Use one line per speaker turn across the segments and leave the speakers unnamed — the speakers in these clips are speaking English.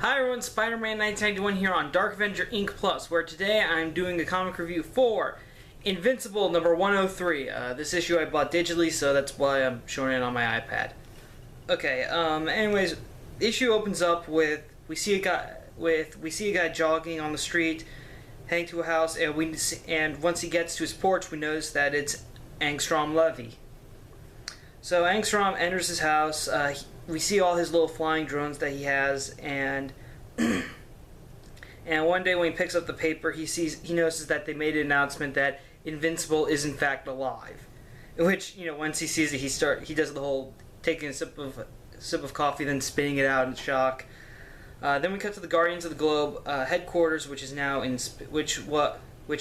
Hi everyone, Spider-Man 1991 here on DarkAvengerINCPlus, where today I'm doing a comic review for Invincible number 103. This issue I bought digitally, so that's why I'm showing it on my iPad. Okay, anyways, the issue opens up with we see a guy jogging on the street, heading to a house, and once he gets to his porch, we notice that it's Angstrom Levy. So Angstrom enters his house. We see all his little flying drones that he has, and and one day when he picks up the paper, he notices that they made an announcement that Invincible is in fact alive. Which, once he sees it, he does the whole taking a sip of coffee, then spitting it out in shock. Then we cut to the Guardians of the Globe headquarters, which is now which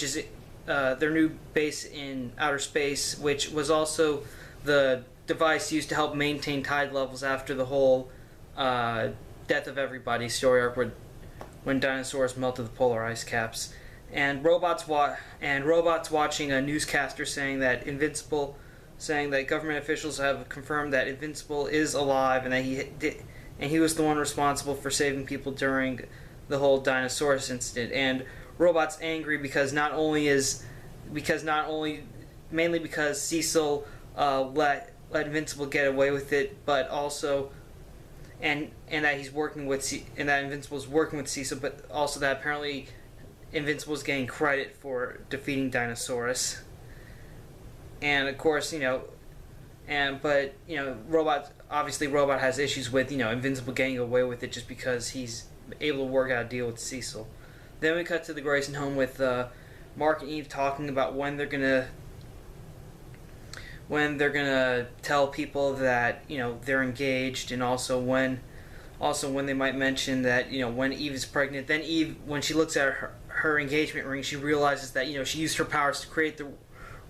is their new base in outer space, which was also the device used to help maintain tide levels after the whole death of everybody story arc when dinosaurs melted the polar ice caps, and robots watching a newscaster saying that government officials have confirmed that Invincible is alive and that he was the one responsible for saving people during the whole dinosaurus incident. And robots angry mainly because Cecil let Invincible get away with it, but also and that Invincible is working with Cecil, but also that apparently Invincible is getting credit for defeating Dinosaurus. And of course, Robot has issues with Invincible getting away with it just because he's able to work out a deal with Cecil. Then we cut to the Grayson home with Mark and Eve talking about when they're gonna tell people that they're engaged, and also when they might mention that when Eve is pregnant. Then Eve, when she looks at her engagement ring, she realizes that she used her powers to create the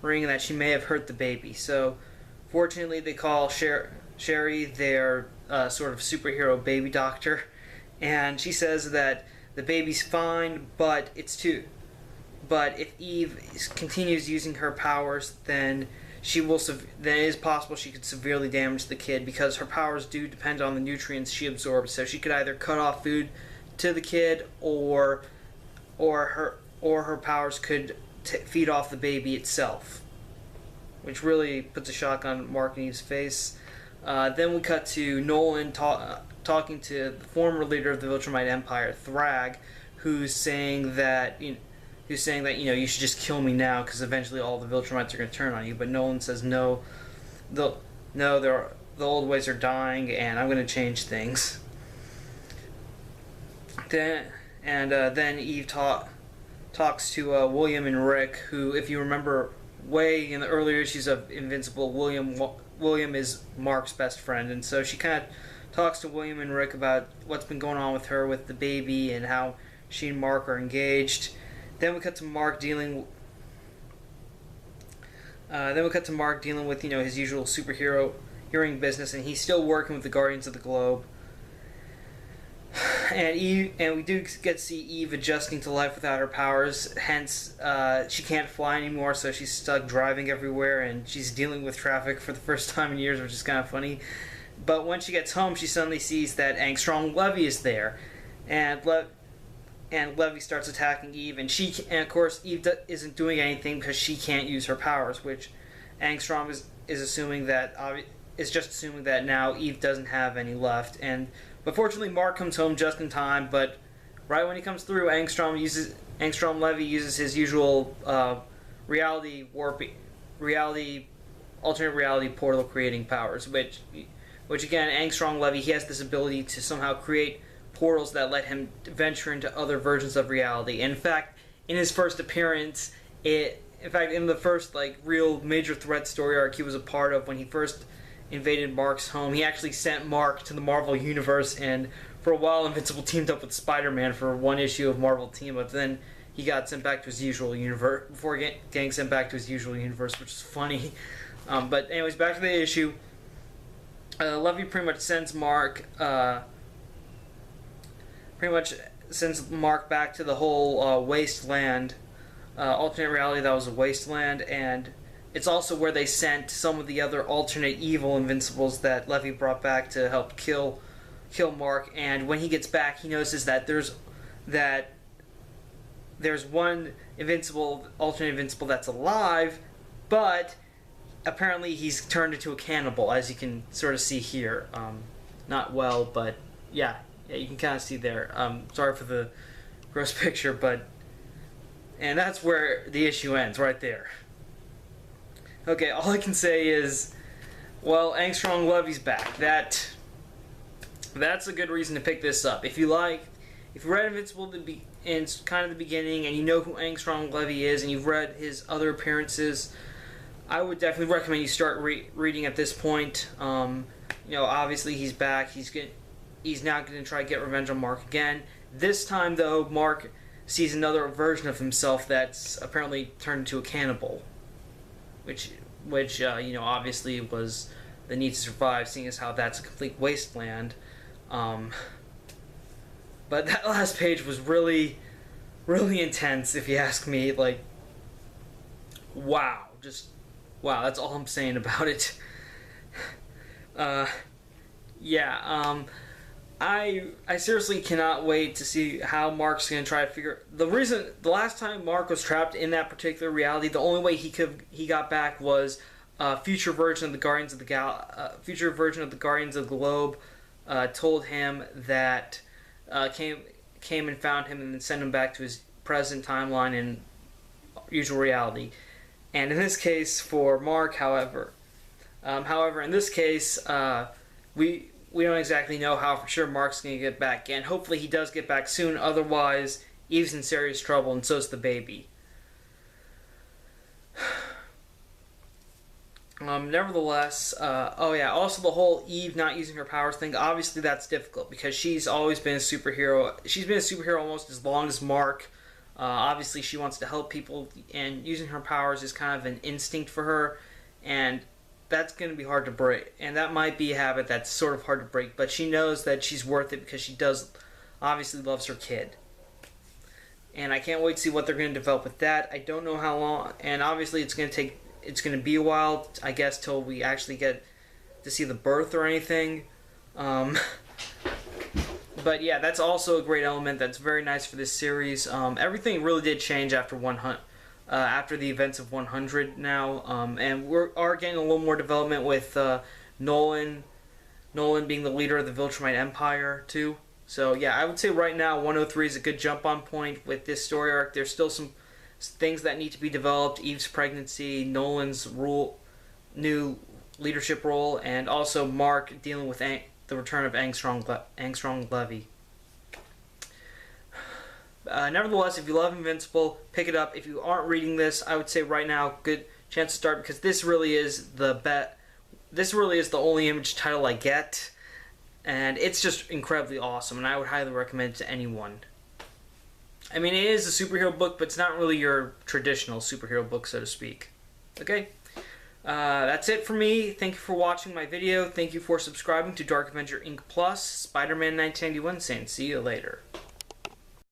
ring and that she may have hurt the baby. So fortunately, they call Sherry their sort of superhero baby doctor, and she says that the baby's fine, but if Eve continues using her powers, then it is possible she could severely damage the kid, because her powers do depend on the nutrients she absorbs. So she could either cut off food to the kid, or her powers could feed off the baby itself, which really puts a shock on Mark and Eve's face. Then we cut to Nolan talking to the former leader of the Viltrumite Empire, Thrag, who's saying that you should just kill me now, because eventually all the Viltrumites are going to turn on you. But Nolan says no, the old ways are dying, and I'm going to change things. Then Eve talks to William and Rick, who, if you remember, way in the earlier issues of Invincible, William is Mark's best friend, and so she kind of talks to William and Rick about what's been going on with her with the baby and how she and Mark are engaged. Then we cut to Mark dealing with his usual superhero hearing business, and he's still working with the Guardians of the Globe. And we do get to see Eve adjusting to life without her powers. Hence, she can't fly anymore, so she's stuck driving everywhere, and she's dealing with traffic for the first time in years, which is kind of funny. But when she gets home, she suddenly sees that Angstrom Levy is there, and Levy starts attacking Eve, and of course Eve isn't doing anything because she can't use her powers, which Angstrom is just assuming that now Eve doesn't have any left. But fortunately, Mark comes home just in time. But right when he comes through, Angstrom Levy uses his usual alternate reality portal creating powers, which again, Angstrom Levy, he has this ability to somehow create portals that let him venture into other versions of reality. And in fact, in his first appearance, in the first real major threat story arc he was a part of, when he first invaded Mark's home, he actually sent Mark to the Marvel Universe, and for a while Invincible teamed up with Spider-Man for one issue of Marvel Team Up. Then he got sent back to his usual universe before getting sent back to his usual universe, which is funny. But anyways, back to the issue. Levy pretty much sends Mark back to the whole wasteland, alternate reality that was a wasteland, and it's also where they sent some of the other alternate evil Invincibles that Levy brought back to help kill Mark, and when he gets back, he notices that there's one alternate Invincible that's alive, but apparently he's turned into a cannibal, as you can sort of see here. Not well, but yeah, you can kind of see there. Sorry for the gross picture, and that's where the issue ends, right there. Okay, all I can say is, well, Angstrom Levy's back. That's a good reason to pick this up. If you read Invincible in kind of the beginning, and you know who Angstrom Levy is, and you've read his other appearances, I would definitely recommend you start reading at this point. Obviously he's back. He's now going to try to get revenge on Mark again. This time, though, Mark sees another version of himself that's apparently turned into a cannibal, which obviously was the need to survive, seeing as how that's a complete wasteland. But that last page was really, really intense, if you ask me. Like, wow, wow. That's all I'm saying about it. I seriously cannot wait to see how Mark's going to try to figure. The last time Mark was trapped in that particular reality, the only way he got back was a future version of the Guardians of the future version of the Guardians of the Globe told him that came and found him and then sent him back to his present timeline in usual reality. And in this case, for Mark, however, in this case, we don't exactly know how for sure Mark's going to get back, and hopefully he does get back soon. Otherwise, Eve's in serious trouble, and so's the baby. Nevertheless, also the whole Eve not using her powers thing, obviously that's difficult because she's always been a superhero. She's been a superhero almost as long as Mark. Obviously she wants to help people, and using her powers is kind of an instinct for her, and that's going to be hard to break. And that might be a habit that's sort of hard to break, but she knows that she's worth it because she obviously loves her kid. And I can't wait to see what they're going to develop with that. I don't know how long, and obviously it's going to be a while, I guess, till we actually get to see the birth or anything. But yeah, that's also a great element that's very nice for this series. Everything really did change after after the events of 100 now, and we are getting a little more development with Nolan being the leader of the Viltrumite Empire too. So yeah, I would say right now 103 is a good jump on point with this story arc. There's still some things that need to be developed: Eve's pregnancy, Nolan's new leadership role, and also Mark dealing with the return of Angstrom Levy. Nevertheless, if you love Invincible, pick it up. If you aren't reading this, I would say right now, good chance to start, because this really is the only Image title I get, and it's just incredibly awesome, and I would highly recommend it to anyone. I mean, it is a superhero book, but it's not really your traditional superhero book, so to speak. Okay? That's it for me. Thank you for watching my video. Thank you for subscribing to Dark Avenger Inc. Plus. Spider-Man 1991 saying see you later.